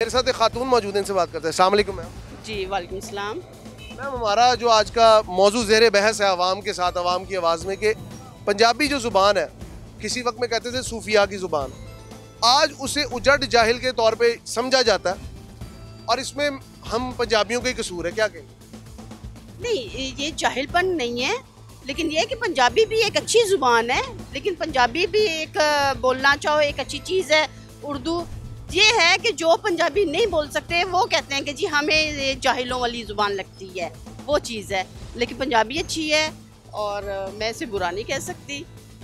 मेरे साथ एक खातून मौजूद है, इनसे बात करते हैं। अस्सलाम वालेकुम मैम। जी वालेकुम सलाम। मैम, हमारा जो आज का मौजू ज़ेर बहस है अवाम के साथ, अवाम की आवाज़ में, कि पंजाबी जो ज़ुबान है, किसी वक्त में कहते थे सूफिया की ज़ुबान, आज उसे उजड़ जाहिल के तौर पे समझा जाता है और इसमें हम पंजाबियों का ही कसूर है, क्या कहें? नहीं, ये जाहिलपन नहीं है, लेकिन ये है कि पंजाबी भी एक अच्छी ज़ुबान है, लेकिन पंजाबी भी एक बोलना चाहो एक अच्छी चीज़ है। उर्दू ये है कि जो पंजाबी नहीं बोल सकते वो कहते हैं कि जी हमें ये जाहिलों वाली ज़ुबान लगती है, वो चीज़ है। लेकिन पंजाबी अच्छी है और मैं इसे बुरा नहीं कह सकती,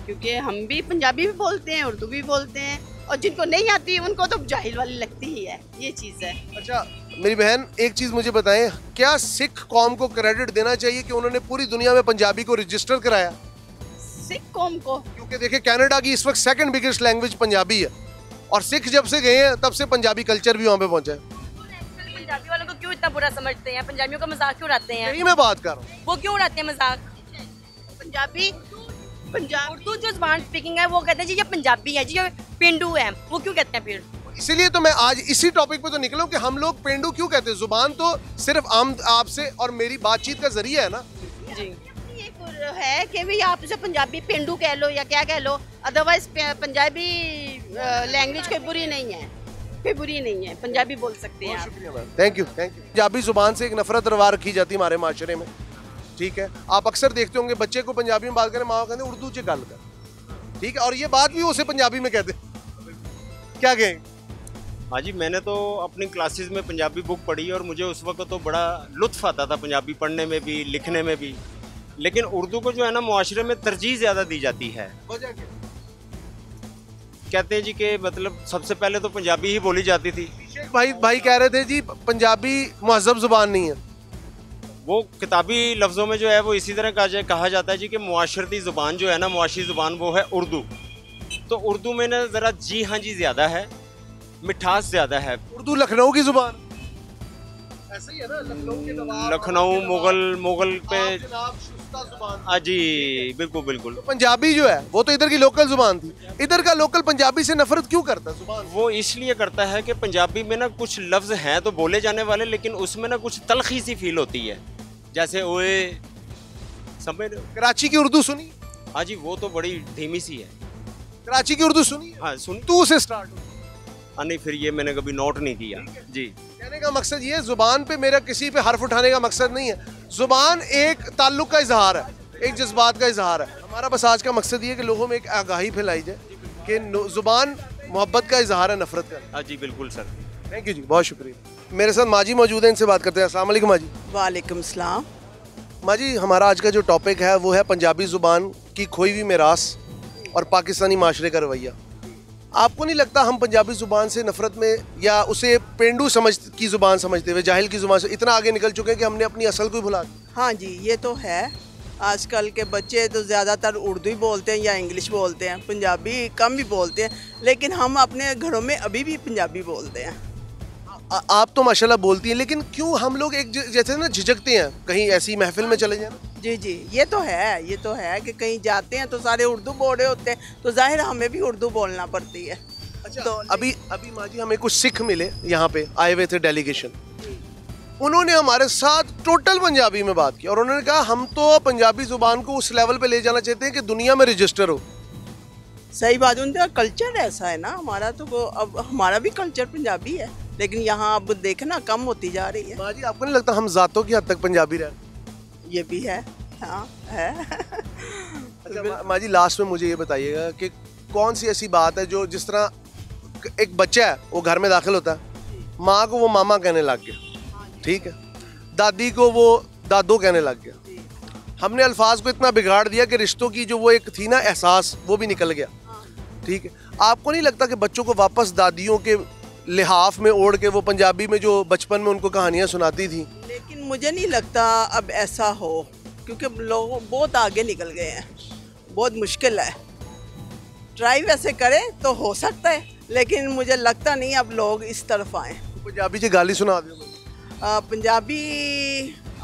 क्योंकि हम भी पंजाबी भी बोलते हैं, उर्दू भी बोलते हैं, और जिनको नहीं आती उनको तो जाहिल वाली लगती ही है, ये चीज़ है। अच्छा मेरी बहन, एक चीज़ मुझे बताएं, क्या सिख कौम को क्रेडिट देना चाहिए कि उन्होंने पूरी दुनिया में पंजाबी को रजिस्टर कराया? सिख कौम को, क्योंकि देखिए कनाडा की इस वक्त सेकंड बिगेस्ट लैंग्वेज पंजाबी है और सिख जब से गए हैं तब से पंजाबी कल्चर भी वहाँ पे पहुँचा है। पंजाबी वालों को क्यों इतना बुरा समझते हैं? पंजाबियों का मजाक क्यों उड़ाते हैं? यही मैं बात कर रहा हूँ। वो क्यों उड़ाते हैं मजाक? पंजाबी उर्दू जो ज़बान स्पीकिंग है वो कहते हैं जी ये पंजाबी है, जी ये पेंडू है, वो क्यों कहते हैं फिर? इसीलिए तो मैं आज इसी टॉपिक पे तो निकला हूँ कि हम लोग पेंडू क्यों कहते हैं। जुबान तो सिर्फ आम आपसे और मेरी बातचीत का जरिया है ना जी। ये है कि भी आप इसे पंजाबी पेंडू कह लो या क्या कह लो, अदरवाइज पंजाबी लैंग्वेज कोई बुरी नहीं है, कोई बुरी नहीं है, पंजाबी बोल सकते हैं आप। Thank you thank you. Punjabi जुबान से एक नफरत रवा रखी जाती है हमारे माशरे में, ठीक है। आप अक्सर देखते होंगे बच्चे को पंजाबी में बात करें, माँ कहते हैं उर्दू च गल कर, ठीक है, और ये बात भी उसे पंजाबी में कहते क्या कहें? हाँ जी, मैंने तो अपनी क्लासेस में पंजाबी बुक पढ़ी और मुझे उस वक्त तो बड़ा लुत्फ़ आता था पंजाबी पढ़ने में भी, लिखने में भी। लेकिन उर्दू को जो है ना मुआशरे में तरजीह ज़्यादा दी जाती है। कहते हैं जी कि मतलब सबसे पहले तो पंजाबी ही बोली जाती थी। भाई कह रहे थे जी पंजाबी महज़ब जुबान नहीं है। वो किताबी लफ्ज़ों में जो है वो इसी तरह कहा जाता है जी कि मुआशरती ज़ुबान जो है ना, मुआशी ज़ुबान वो है उर्दू। तो उर्दू में ना ज़रा जी हाँ जी ज़्यादा है, मिठास ज़्यादा है। उर्दू लखनऊ की जुबान ऐसे ही है ना, लखनऊ के नवाब, लखनऊ मुगल पे हाँ जी, बिल्कुल बिल्कुल। तो पंजाबी जो है वो तो इधर की लोकल जुबान थी, इधर का लोकल पंजाबी से नफरत क्यों करता है जुबान? वो इसलिए करता है कि पंजाबी में ना कुछ लफ्ज़ हैं तो बोले जाने वाले, लेकिन उसमें ना कुछ तलखी सी फील होती है, जैसे ओए, समझ रहे हो? कराची की उर्दू सुनी? हाँ जी, वो तो बड़ी धीमी सी है। कराची की उर्दू सुनी? हाँ सुन। तू से स्टार्ट हो। हाँ नहीं, फिर ये मैंने कभी नोट नहीं किया जी। कहने का मकसद ये, जुबान पे मेरा किसी पे हर्फ उठाने का मकसद नहीं है। जुबान एक ताल्लुक का इजहार है, एक जज्बात का इजहार है। हमारा बस आज का मकसद ये है कि लोगों में एक आगाही फैलाई जाए कि जुबान मोहब्बत का इजहार है, नफरत का। हाँ जी बिल्कुल सर। थैंक यू जी, बहुत शुक्रिया। मेरे साथ माजी मौजूद है, इनसे बात करते हैं। अस्सलाम वालेकुम माजी। वालेकुम सलाम। माजी, हमारा आज का जो टॉपिक है वो है पंजाबी ज़ुबान की खोई हुई मीरास और पाकिस्तानी माशरे का रवैया। आपको नहीं लगता हम पंजाबी ज़ुबान से नफरत में या उसे पेंडू की ज़ुबान समझते हुए, जाहिल की ज़ुबान से इतना आगे निकल चुके हैं कि हमने अपनी असल को ही भुला दी? हाँ जी, ये तो है। आजकल के बच्चे तो ज़्यादातर उर्दू ही बोलते हैं या इंग्लिश बोलते हैं, पंजाबी कम ही बोलते हैं, लेकिन हम अपने घरों में अभी भी पंजाबी बोलते हैं। आप तो माशाल्लाह बोलती हैं, लेकिन क्यों हम लोग एक जैसे ना झिझकते हैं कहीं ऐसी महफिल में चले जाए? जी जी, ये तो है कि कहीं जाते हैं तो सारे उर्दू बोल रहे होते हैं, तो जाहिर हमें भी उर्दू बोलना पड़ती है। अच्छा, तो अभी माजी हमें कुछ सिख मिले, यहाँ पे आए हुए थे डेलीगेशन, उन्होंने हमारे साथ टोटल पंजाबी में बात की और उन्होंने कहा हम तो पंजाबी जुबान को उस लेवल पे ले जाना चाहते हैं कि दुनिया में रजिस्टर हो। सही बात, उनका कल्चर ऐसा है ना, हमारा तो अब हमारा भी कल्चर पंजाबी है, लेकिन यहाँ अब देखना कम होती जा रही है। माजी, आपको नहीं लगता हम जातों की हद तक पंजाबी रहे? ये भी है, हाँ है। अच्छा माजी, लास्ट में मुझे ये बताइएगा कि कौन सी ऐसी बात है जो, जिस तरह एक बच्चा है वो घर में दाखिल होता है, माँ को वो मामा कहने लग गया, ठीक है, दादी को वो दादो कहने लग गया, हमने अल्फाज को इतना बिगाड़ दिया कि रिश्तों की जो वो एक थी ना एहसास, वो भी निकल गया, ठीक है। आपको नहीं लगता कि बच्चों को वापस दादियों के लिहाफ में ओढ़ के वो पंजाबी में जो बचपन में उनको कहानियाँ सुनाती थी? लेकिन मुझे नहीं लगता अब ऐसा हो, क्योंकि लोग बहुत आगे निकल गए हैं, बहुत मुश्किल है। ट्राई वैसे करें तो हो सकता है, लेकिन मुझे लगता नहीं अब लोग इस तरफ आए। पंजाबी से गाली सुना दो। पंजाबी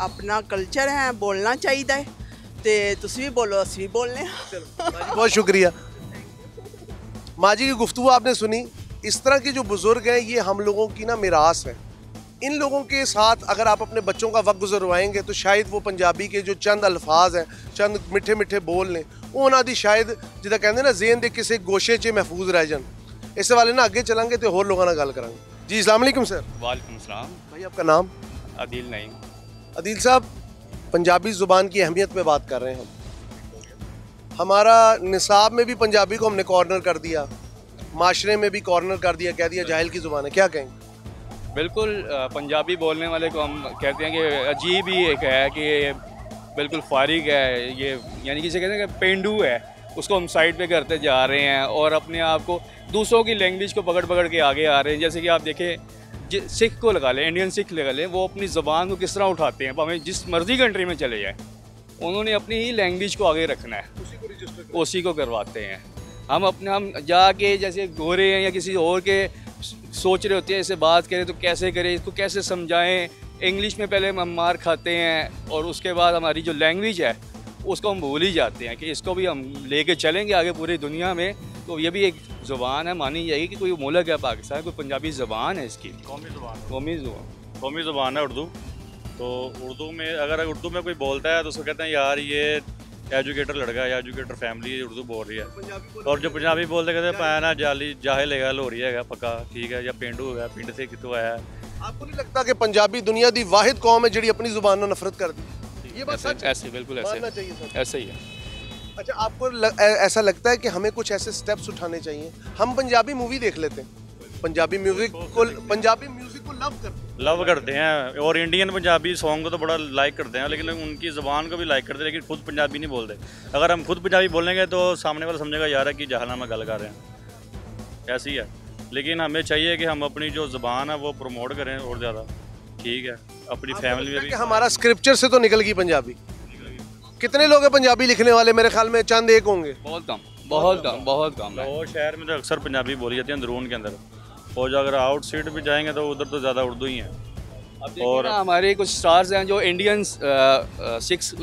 अपना कल्चर है, बोलना चाहिए, तो तुसी भी बोलो, असी भी बोलने। बहुत शुक्रिया। माजी की गुफ्तगू आपने सुनी, इस तरह के जो बुजुर्ग हैं ये हम लोगों की ना मिरास है। इन लोगों के साथ अगर आप अपने बच्चों का वक्त गुजरवाएंगे तो शायद वो पंजाबी के जो चंद अल्फाज हैं, चंद मिठे मिठे बोल ने, वो उन्हों की शायद जिदा कहते ना ज़ेहन के किसी गोशे च महफूज रह जान। इस वाले ना अगे चलेंगे तो होर लोगों गल करांगे। जी अस्सलाम वालेकुम सर। वालेकुम सलाम। भाई आपका नाम? अदील नईम। अदील साहब, पंजाबी ज़ुबान की अहमियत पे बात कर रहे हैं हम। हमारा निसाब में भी पंजाबी को हमने कॉर्नर कर दिया, माशरे में भी कॉर्नर कर दिया, कह दिया जाहिल की ज़ुबान है। क्या कहेंगे? बिल्कुल, पंजाबी बोलने वाले को हम कहते हैं कि अजीब ही एक है कि ये बिल्कुल फारिग है, ये यानी कि कहते हैं कि पेंडू है, उसको हम साइड पे करते जा रहे हैं और अपने आप को दूसरों की लैंग्वेज को पकड़ पकड़ के आगे आ रहे हैं। जैसे कि आप देखें, सिख को लगा लें, इंडियन सिख लगा लें, वो अपनी ज़बान को किस तरह उठाते हैं, हमें जिस मर्ज़ी कंट्री में चले जाएँ उन्होंने अपनी ही लैंग्वेज को आगे रखना है, उसी को करवाते हैं। हम जाके जैसे गोरे हैं या किसी और के सोच रहे होते हैं ऐसे बात करें तो कैसे करें, इसको कैसे समझाएं। इंग्लिश में पहले हम मार खाते हैं और उसके बाद हमारी जो लैंग्वेज है उसको हम भूल ही जाते हैं कि इसको भी हम लेके चलेंगे आगे पूरी दुनिया में। तो ये भी एक ज़ुबान है, मानी जाएगी कि कोई मुल्क है पाकिस्तान, कोई पंजाबी ज़बान है इसकी, कौमी ज़ुबान है उर्दू। तो उर्दू में अगर उर्दू में कोई बोलता है तो उसको कहते हैं यार ये एजुकेटर लड़का है या एजुकेटर फैमिली उर्दू बोल रही है। और जो पंजाबी बोलते कहते हैं पैना जाली जाहिल है, हो रही है पक्का, ठीक है, या पेंडू है, पिंड से कितों आया है। आपको नहीं लगता कि पंजाबी दुनिया की वाहिद कौम है जिहड़ी अपनी ज़ुबान में नफरत कर दी? ये बात सच है? ऐसे बिल्कुल मानना चाहिए सर। ऐसे ही है। अच्छा, आपको ऐसा लगता है कि हमें कुछ ऐसे स्टेप्स उठाने चाहिए? हम पंजाबी मूवी देख लेते हैं, पंजाबी म्यूजिक को लव करते हैं और इंडियन पंजाबी सॉन्ग को तो बड़ा लाइक करते हैं, लेकिन उनकी ज़बान को भी लाइक करते हैं, लेकिन खुद पंजाबी नहीं बोलते। अगर हम खुद पंजाबी बोलेंगे तो सामने वाला समझेगा यार है कि जहानामा गल कर रहे हैं, ऐसी है। लेकिन हमें चाहिए कि हम अपनी जो ज़बान है वो प्रमोट करें और ज़्यादा, ठीक है, अपनी फैमिली में भी। हमारा स्क्रिप्चर से तो निकल गई पंजाबी। कितने लोग हैं पंजाबी लिखने वाले? मेरे ख्याल में चंद एक होंगे। बहुत कम है। और शहर में तो अक्सर पंजाबी बोली जाती है अंदरून के अंदर, और जो अगर आउट साइड भी जाएंगे तो उधर तो ज़्यादा उर्दू ही है। अब और हमारे कुछ स्टार्स हैं जो इंडियन 6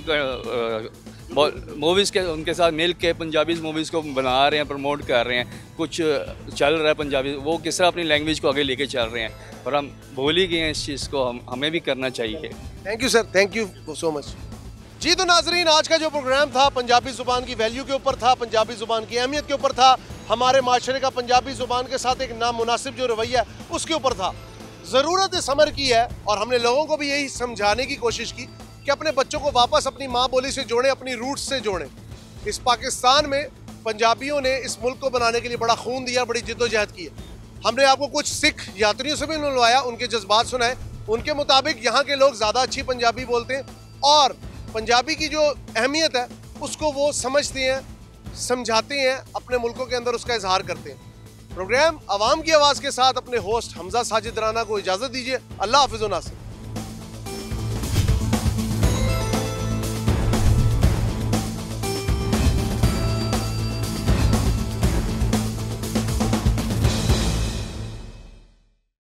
मूवीज़ के उनके साथ मिल के पंजाबी मूवीज़ को बना रहे हैं, प्रमोट कर रहे हैं, कुछ चल रहा है पंजाबी, वो किस तरह अपनी लैंग्वेज को आगे लेके चल रहे हैं और हम भूल ही गए हैं इस चीज़ को, हमें भी करना चाहिए। Thank you sir, thank you so much. जी तो नाजरीन, आज का जो प्रोग्राम था पंजाबी ज़ुबान की वैल्यू के ऊपर था, पंजाबी ज़ुबान की अहमियत के ऊपर था, हमारे माशरे का पंजाबी ज़ुबान के साथ एक नामुनासिब जो रवैया है उसके ऊपर था। ज़रूरत इस अमर की है और हमने लोगों को भी यही समझाने की कोशिश की कि अपने बच्चों को वापस अपनी माँ बोली से जोड़ें, अपनी रूट्स से जोड़ें। इस पाकिस्तान में पंजाबियों ने इस मुल्क को बनाने के लिए बड़ा खून दिया, बड़ी जिद्दोजहद की है। हमने आपको कुछ सिख यात्रियों से भी मिलवाया, उनके जज्बात सुनाए। उनके मुताबिक यहाँ के लोग ज़्यादा अच्छी पंजाबी बोलते हैं और पंजाबी की जो अहमियत है उसको वो समझते हैं, समझाते हैं, अपने मुल्कों के अंदर उसका इजहार करते हैं। प्रोग्राम आवाम की आवाज़ के साथ अपने होस्ट हमजा साजिद राना को इजाज़त दीजिए। अल्लाह हाफिज़ व नासिर।